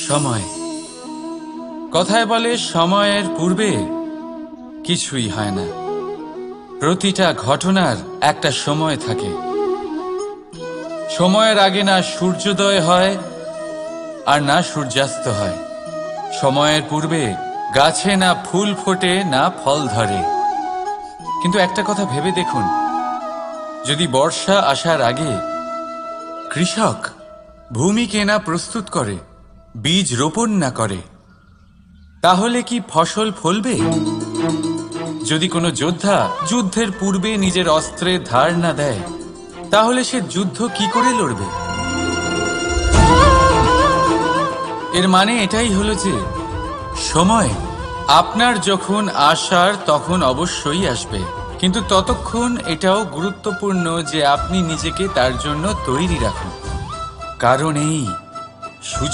সময়। কথায় বলে সময়ের পূর্বে কিছুই হয় না। প্রতিটা ঘটনার একটা সময় থাকে। সময়ের আগে না সূর্যোদয় হয় আর না সূর্যাস্ত হয়। সময়ের পূর্বে গাছে না ফুল ফোটে না ফল ধরে। কিন্তু একটা কথা ভেবে দেখুন, যদি বর্ষা আসার আগে কৃষক ভূমিকে না প্রস্তুত করে, বীজ রোপণ না করে, তাহলে কি ফসল ফলবে? যদি কোনো যোদ্ধা যুদ্ধের পূর্বে নিজের অস্ত্রে ধার না দেয়, তাহলে সে যুদ্ধ কি করে লড়বে? এর মানে এটাই হলো যে সময় আপনার যখন আসার তখন অবশ্যই আসবে, কিন্তু ততক্ষণ এটাও গুরুত্বপূর্ণ যে আপনি নিজেকে তার জন্য তৈরি রাখুন। কারণ এই সুযোগ